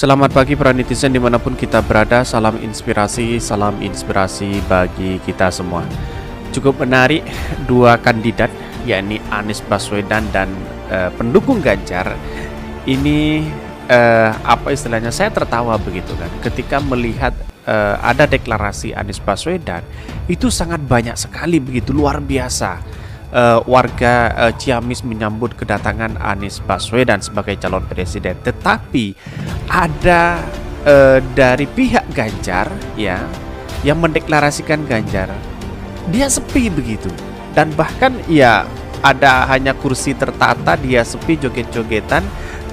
Selamat pagi para netizen dimanapun kita berada. Salam inspirasi bagi kita semua. Cukup menarik dua kandidat, yakni Anies Baswedan dan pendukung Ganjar. Ini apa istilahnya, saya tertawa begitu kan ketika melihat ada deklarasi Anies Baswedan. Itu sangat banyak sekali, begitu luar biasa. Warga Ciamis menyambut kedatangan Anies Baswedan sebagai calon presiden. Tetapi ada dari pihak Ganjar ya, yang mendeklarasikan Ganjar, dia sepi begitu. Dan bahkan ya ada hanya kursi tertata, dia sepi, joget-jogetan.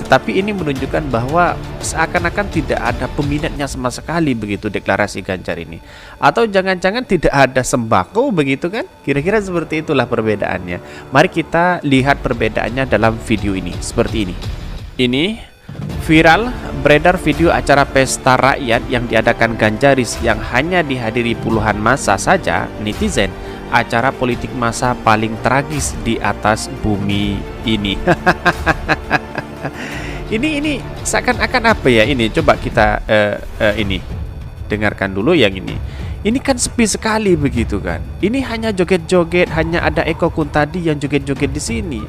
Tetapi ini menunjukkan bahwa seakan-akan tidak ada peminatnya sama sekali begitu deklarasi Ganjar ini. Atau jangan-jangan tidak ada sembako begitu kan? Kira-kira seperti itulah perbedaannya. Mari kita lihat perbedaannya dalam video ini. Seperti ini. Ini viral beredar video acara pesta rakyat yang diadakan Ganjaris yang hanya dihadiri puluhan massa saja netizen. Acara politik massa paling tragis di atas bumi ini. Ini seakan-akan apa ya ini? Coba kita ini dengarkan dulu yang ini. Ini kan sepi sekali begitu kan. Ini hanya joget-joget, hanya ada Eko Kuntadi yang joget-joget di sini.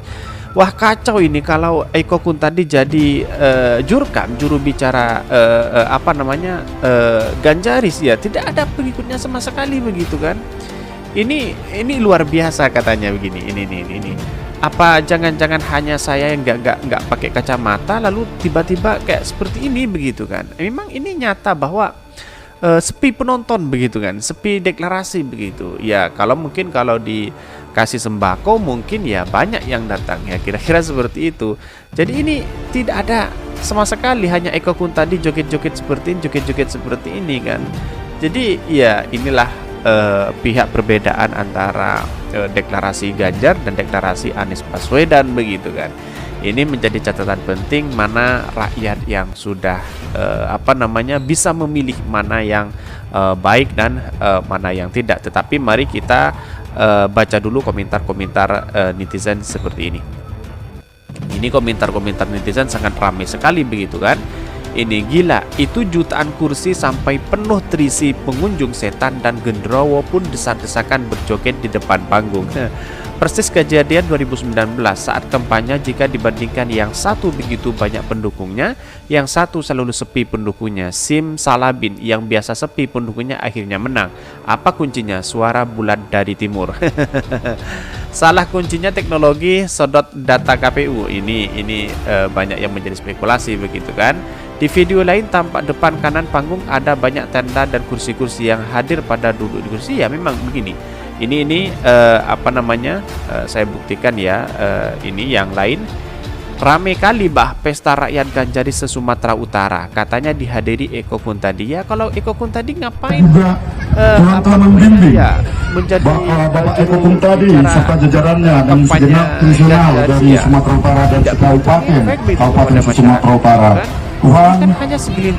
Wah, kacau ini kalau Eko Kuntadi jadi juru bicara Ganjaris ya. Tidak ada pengikutnya sama sekali begitu kan. Ini luar biasa katanya begini. Ini. Apa jangan-jangan hanya saya yang nggak pakai kacamata lalu tiba-tiba kayak seperti ini begitu kan? Memang ini nyata bahwa sepi penonton begitu kan, sepi deklarasi begitu. Ya kalau dikasih sembako mungkin ya banyak yang datang ya, kira-kira seperti itu. Jadi ini tidak ada sama sekali, hanya Eko Kuntadi joget-joget seperti ini kan. Jadi ya inilah pihak perbedaan antara deklarasi Ganjar dan deklarasi Anies Baswedan begitu kan. Ini menjadi catatan penting mana rakyat yang sudah bisa memilih mana yang baik dan mana yang tidak. Tetapi mari kita baca dulu komentar-komentar netizen seperti ini. Ini komentar-komentar netizen sangat ramai sekali begitu kan. Ini gila, itu jutaan kursi sampai penuh terisi pengunjung, setan dan genderuwo pun desak-desakan berjoget di depan panggung. Persis kejadian 2019 saat kampanye, jika dibandingkan yang satu begitu banyak pendukungnya, yang satu selalu sepi pendukungnya. Simsalabin yang biasa sepi pendukungnya akhirnya menang. Apa kuncinya? Suara bulat dari timur. Salah kuncinya teknologi, sodot data KPU. Ini banyak yang menjadi spekulasi begitu kan. Di video lain tampak depan kanan panggung ada banyak tenda dan kursi-kursi yang hadir pada duduk di kursi. Ya memang begini. Ini saya buktikan ya. Ini yang lain. Rame kali pesta rakyat Ganjaris se-Sumatera Utara. Katanya dihadiri Eko Kuntadi. Ya kalau Eko Kuntadi ngapain menjadi Bapak Eko Kuntadi serta jajarannya dan segenap fungsional dari Sumatera Utara dan Kabupaten Sumatera Utara. Tuhan,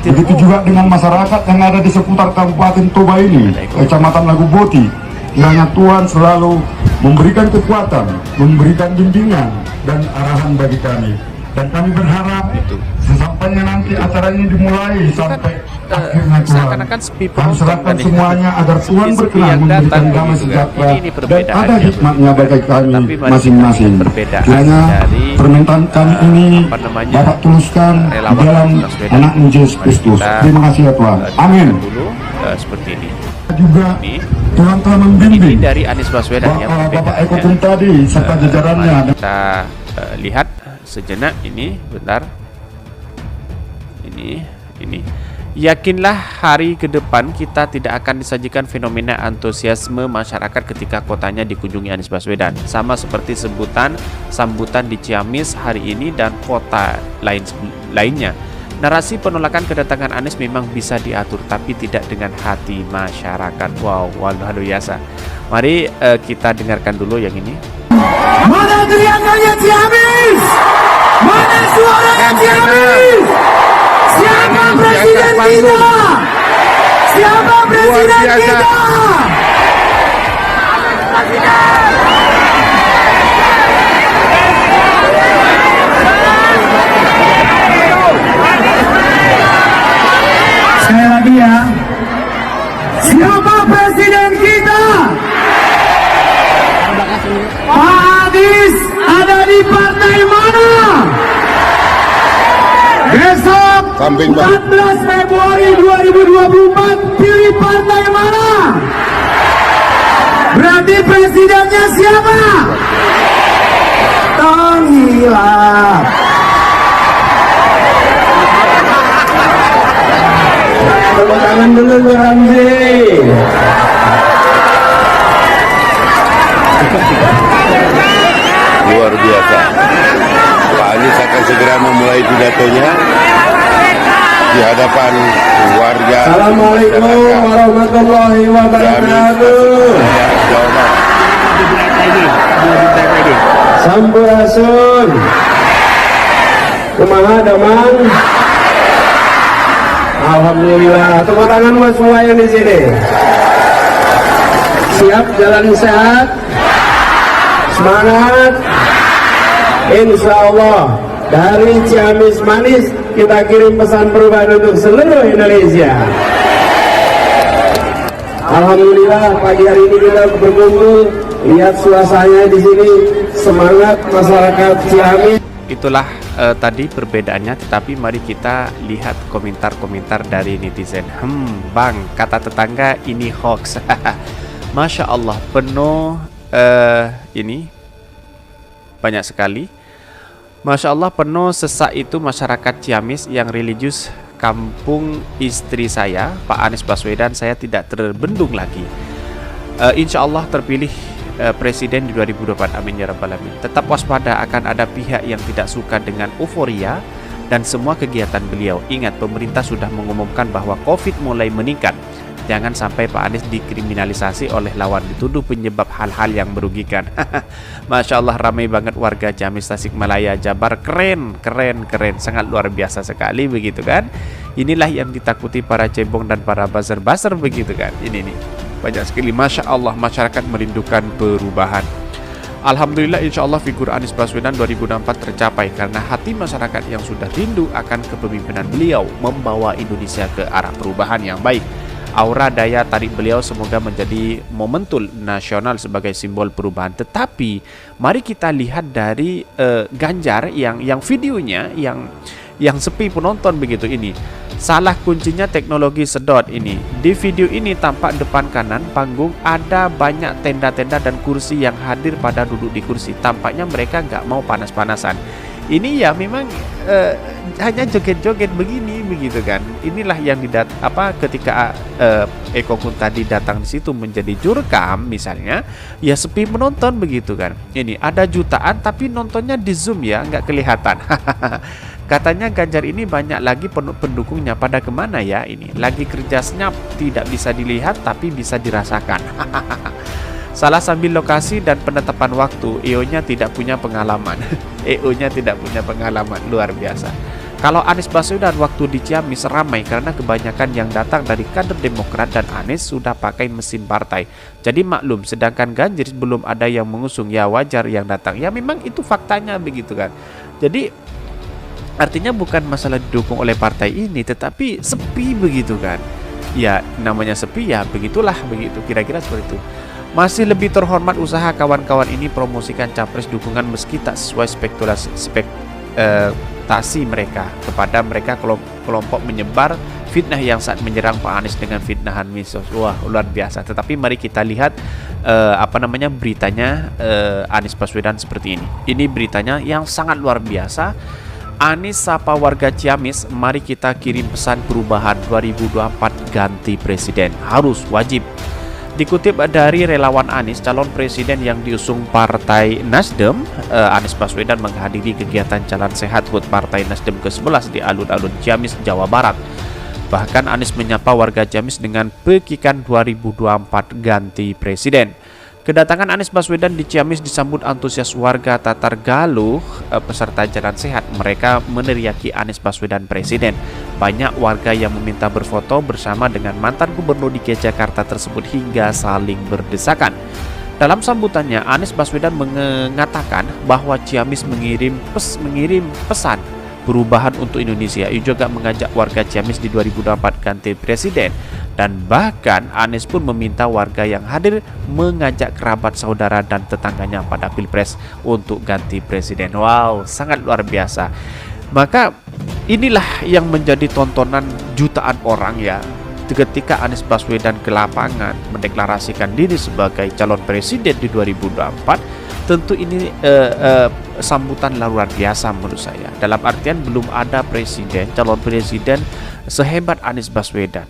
begitu juga dengan masyarakat yang ada di seputar Kabupaten Toba ini, Kecamatan Lagu Boti. Kiranya Tuhan selalu memberikan kekuatan, memberikan bimbingan dan arahan bagi kami. Dan kami berharap sesampainya nanti acara ini dimulai sampai akhirnya Tuhan, kami serahkan semuanya agar Tuhan berkenan memberikan damai sejahtera dan ada hikmatnya bagi kami masing-masing. Kiranya permintaan kami ini Bapak tuluskan di dalam anak Yesus Kristus. Terima kasih ya Tuhan. Amin. Seperti ini. Juga Tuhan telah membimbing dari Anies Baswedan Bapak Eko Kuntadi serta jajarannya. Kita lihat sejenak ini, bentar. Ini. Yakinlah hari ke depan kita tidak akan disajikan fenomena antusiasme masyarakat ketika kotanya dikunjungi Anies Baswedan. Sama seperti sambutan di Ciamis hari ini dan kota lainnya. Narasi penolakan kedatangan Anies memang bisa diatur, tapi tidak dengan hati masyarakat. Wow, luar biasa. Mari kita dengarkan dulu yang ini. Mana teriakannya Ciamis? Mana suaranya Ciamis? Siapa presiden kita? Siapa presiden kita? ya. Siapa presiden kita? Pak Anies ada di partai mana? Besok 14 Februari 2024 pilih partai mana? Berarti presidennya siapa? Tenghilang. Tepuk tangan dulu Bu Ramzi. Luar biasa. Pak Anies akan segera memulai pidatonya di hadapan warga. Assalamualaikum warahmatullahi wabarakatuh. Sampurasun. Kumaha damang. Alhamdulillah. Tepuk tangan buat semua yang di sini. Siap jalan sehat. Semangat. Insya Allah dari Ciamis Manis kita kirim pesan perubahan untuk seluruh Indonesia. Alhamdulillah pagi hari ini kita berkumpul, lihat suasananya di sini, semangat masyarakat Ciamis. Itulah tadi perbedaannya, tetapi mari kita lihat komentar-komentar dari netizen. Bang, kata tetangga ini hoax. Masya Allah, penuh ini banyak sekali. Masya Allah, penuh sesak itu masyarakat Ciamis yang religius. Kampung istri saya, Pak Anies Baswedan, saya tidak terbendung lagi. Insya Allah terpilih presiden di 2024, amin ya rabbal alamin. Tetap waspada, akan ada pihak yang tidak suka dengan euforia dan semua kegiatan beliau. Ingat, pemerintah sudah mengumumkan bahwa COVID mulai meningkat. Jangan sampai Pak Anies dikriminalisasi oleh lawan, dituduh penyebab hal-hal yang merugikan. Masya Allah, ramai banget warga Ciamis, Tasikmalaya, Jabar. Keren, sangat luar biasa sekali begitu kan. Inilah yang ditakuti para cebong dan para buzzer-buzzer begitu kan. Ini nih, banyak sekali. Masya Allah, masyarakat merindukan perubahan. Alhamdulillah, insya Allah figur Anies Baswedan 2024 tercapai karena hati masyarakat yang sudah rindu akan kepemimpinan beliau membawa Indonesia ke arah perubahan yang baik. Aura daya tarik beliau semoga menjadi momentum nasional sebagai simbol perubahan. Tetapi mari kita lihat dari Ganjar yang videonya yang sepi penonton begitu ini. Salah kuncinya teknologi sedot ini. Di video ini tampak depan kanan panggung ada banyak tenda-tenda dan kursi yang hadir pada duduk di kursi. Tampaknya mereka nggak mau panas-panasan. Ini ya memang hanya joget-joget begini begitu kan. Inilah yang ketika Eko Kun tadi datang di situ menjadi jurkam misalnya, ya sepi penonton begitu kan. Ini ada jutaan tapi nontonnya di Zoom ya, nggak kelihatan. Katanya Ganjar ini banyak lagi pendukungnya, pada kemana ya ini? Lagi kerja senyap, tidak bisa dilihat tapi bisa dirasakan. Salah sambil lokasi dan penetapan waktu, EO-nya tidak punya pengalaman. EO-nya tidak punya pengalaman, luar biasa. Kalau Anies Baswedan waktu di Ciamis ramai karena kebanyakan yang datang dari kader Demokrat dan Anies sudah pakai mesin partai. Jadi maklum, sedangkan Ganjar belum ada yang mengusung, ya wajar yang datang. Ya memang itu faktanya begitu kan. Jadi artinya bukan masalah didukung oleh partai ini, tetapi sepi begitu kan. Ya namanya sepi ya begitulah begitu, kira-kira seperti itu. Masih lebih terhormat usaha kawan-kawan ini promosikan capres dukungan meski tak sesuai ekspektasi mereka. Kepada mereka kelompok menyebar fitnah yang saat menyerang Pak Anies dengan fitnahan misos. Wah, luar biasa. Tetapi mari kita lihat beritanya Anies Baswedan seperti ini. Ini beritanya yang sangat luar biasa. Anies sapa warga Ciamis, mari kita kirim pesan perubahan 2024 ganti presiden. Harus, wajib. Dikutip dari relawan Anies, calon presiden yang diusung Partai Nasdem, Anies Baswedan menghadiri kegiatan Jalan Sehat HUT Partai Nasdem ke-11 di alun-alun Ciamis, Jawa Barat. Bahkan Anies menyapa warga Ciamis dengan pekikan 2024 ganti presiden. Kedatangan Anies Baswedan di Ciamis disambut antusias warga Tatar Galuh peserta Jalan Sehat. Mereka meneriaki Anies Baswedan presiden. Banyak warga yang meminta berfoto bersama dengan mantan gubernur DKI Jakarta tersebut hingga saling berdesakan. Dalam sambutannya, Anies Baswedan mengatakan bahwa Ciamis mengirim pesan perubahan untuk Indonesia. Ia juga mengajak warga Ciamis di 2024 ganti presiden. Dan bahkan Anies pun meminta warga yang hadir mengajak kerabat, saudara, dan tetangganya pada Pilpres untuk ganti presiden. Wow, sangat luar biasa. Maka inilah yang menjadi tontonan jutaan orang ya, ketika Anies Baswedan ke lapangan mendeklarasikan diri sebagai calon presiden di 2024. Tentu ini sambutan luar biasa menurut saya. Dalam artian belum ada presiden, calon presiden sehebat Anies Baswedan.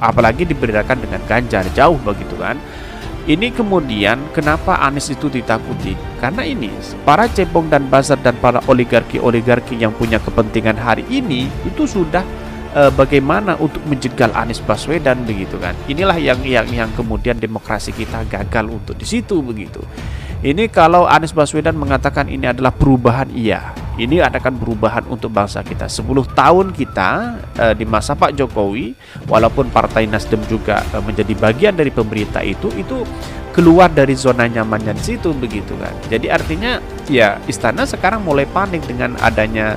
Apalagi dibedakan dengan Ganjar, jauh begitu kan. Ini kemudian kenapa Anies itu ditakuti? Karena ini para cebong dan buzzer dan para oligarki yang punya kepentingan hari ini itu sudah bagaimana untuk menjegal Anies Baswedan begitu kan. Inilah yang kemudian demokrasi kita gagal untuk di situ begitu. Ini kalau Anies Baswedan mengatakan ini adalah perubahan, iya, ini adakan perubahan untuk bangsa kita. 10 tahun kita di masa Pak Jokowi, walaupun Partai Nasdem juga menjadi bagian dari pemerintah itu keluar dari zona nyamannya di situ begitu kan. Jadi artinya ya istana sekarang mulai panik dengan adanya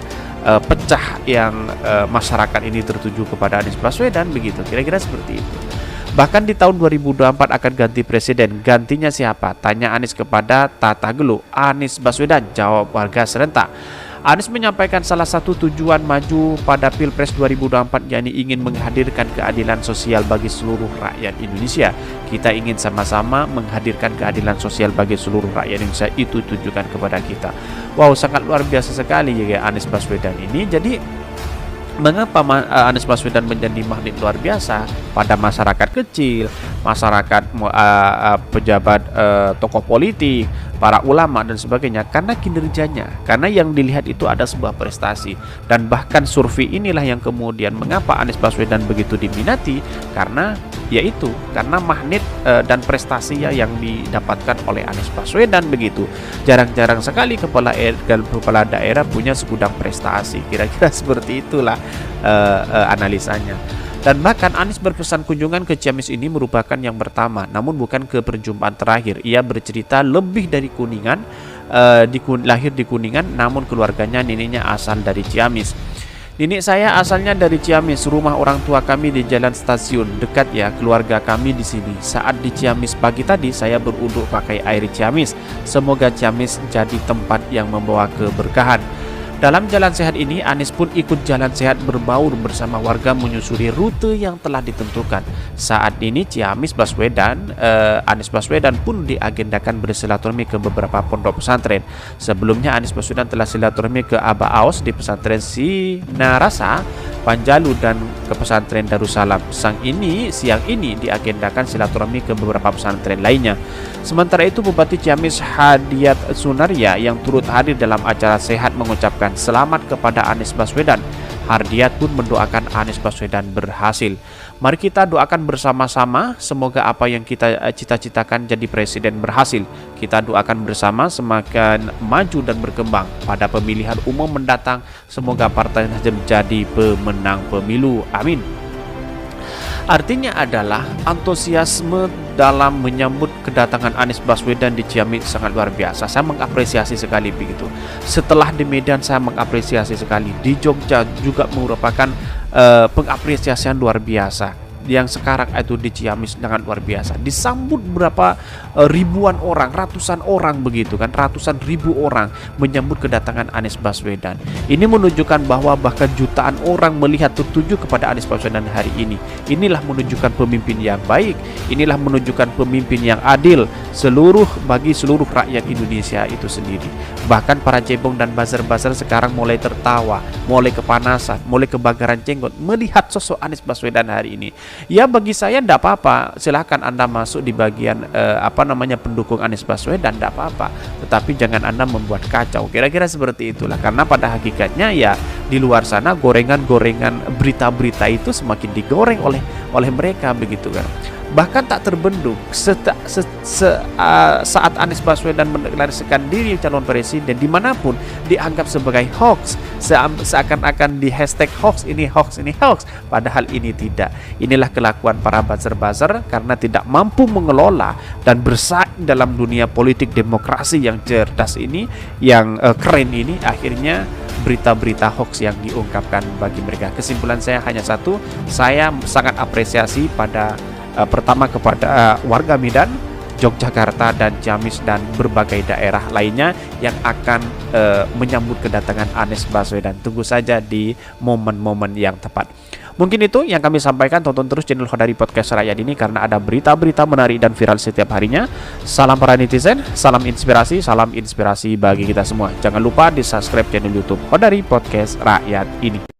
pecah yang masyarakat ini tertuju kepada Anies Baswedan begitu. Kira-kira seperti itu. Bahkan di tahun 2024 akan ganti presiden. Gantinya siapa? Tanya Anies kepada Tata Gelu. Anies Baswedan, jawab warga serentak. Anies menyampaikan salah satu tujuan maju pada Pilpres 2024 yakni ingin menghadirkan keadilan sosial bagi seluruh rakyat Indonesia. Kita ingin sama-sama menghadirkan keadilan sosial bagi seluruh rakyat Indonesia, itu tujukan kepada kita. Wow, sangat luar biasa sekali ya Anies Baswedan ini. Jadi mengapa Anies Baswedan menjadi magnet luar biasa pada masyarakat kecil, masyarakat pejabat, tokoh politik, para ulama dan sebagainya? Karena kinerjanya, karena yang dilihat itu ada sebuah prestasi. Dan bahkan survei inilah yang kemudian mengapa Anies Baswedan begitu diminati, karena yaitu karena magnet dan prestasinya yang didapatkan oleh Anies Baswedan begitu. Jarang-jarang sekali kepala daerah punya segudang prestasi. Kira-kira seperti itulah analisanya. Dan bahkan Anies berpesan kunjungan ke Ciamis ini merupakan yang pertama, namun bukan ke perjumpaan terakhir. Ia bercerita lebih dari Kuningan, lahir di Kuningan, namun keluarganya neneknya asal dari Ciamis. Nenek saya asalnya dari Ciamis, rumah orang tua kami di Jalan Stasiun, dekat ya keluarga kami di sini. Saat di Ciamis pagi tadi saya beruduk pakai air Ciamis. Semoga Ciamis jadi tempat yang membawa keberkahan. Dalam jalan sehat ini, Anies pun ikut jalan sehat berbaur bersama warga menyusuri rute yang telah ditentukan. Saat ini Anies Baswedan pun diagendakan bersilaturahmi ke beberapa pondok pesantren. Sebelumnya Anies Baswedan telah silaturahmi ke Aba Aos di pesantren Sinarasa, Panjalu, dan ke pesantren Darussalam. Siang ini diagendakan silaturahmi ke beberapa pesantren lainnya. Sementara itu Bupati Ciamis Hadiat Sunaria yang turut hadir dalam acara sehat mengucapkan selamat kepada Anies Baswedan. Hardiat pun mendoakan Anies Baswedan berhasil. Mari kita doakan bersama-sama semoga apa yang kita cita-citakan jadi presiden berhasil. Kita doakan bersama semakin maju dan berkembang pada pemilihan umum mendatang. Semoga Partai Nasdem jadi pemenang pemilu. Amin. Artinya adalah antusiasme dalam menyambut kedatangan Anies Baswedan di Ciamis sangat luar biasa. Saya mengapresiasi sekali begitu. Setelah di Medan saya mengapresiasi sekali. Di Jogja juga merupakan pengapresiasian luar biasa. Yang sekarang itu di Ciamis sangat luar biasa. Disambut berapa ribuan orang, ratusan orang begitu kan, ratusan ribu orang menyambut kedatangan Anies Baswedan. Ini menunjukkan bahwa bahkan jutaan orang melihat tertuju kepada Anies Baswedan hari ini. Inilah menunjukkan pemimpin yang baik. Inilah menunjukkan pemimpin yang adil bagi seluruh rakyat Indonesia itu sendiri. Bahkan para cebong dan buzzer-buzzer sekarang mulai tertawa, mulai kepanasan, mulai kebakaran jenggot melihat sosok Anies Baswedan hari ini. Ya bagi saya tidak apa-apa, silahkan Anda masuk di bagian pendukung Anies Baswedan, tidak apa-apa. Tetapi jangan Anda membuat kacau. Kira-kira seperti itulah. Karena pada hakikatnya ya di luar sana gorengan-gorengan berita-berita itu semakin digoreng oleh mereka begitu kan. bahkan tak terbendung saat Anies Baswedan mendeklarasikan diri calon presiden, dimanapun dianggap sebagai hoax, seakan-akan di hashtag hoax ini, padahal ini tidak. Inilah kelakuan para buzzer-buzzer karena tidak mampu mengelola dan bersaing dalam dunia politik demokrasi yang cerdas ini, yang keren ini. Akhirnya berita-berita hoax yang diungkapkan bagi mereka. Kesimpulan saya hanya satu, saya sangat apresiasi pada pertama kepada warga Medan, Yogyakarta dan Ciamis dan berbagai daerah lainnya yang akan menyambut kedatangan Anies Baswedan. Tunggu saja di momen-momen yang tepat. Mungkin itu yang kami sampaikan. Tonton terus channel Khodari Podcast Rakyat ini karena ada berita-berita menarik dan viral setiap harinya. Salam para netizen, salam inspirasi bagi kita semua. Jangan lupa di subscribe channel YouTube Khodari Podcast Rakyat ini.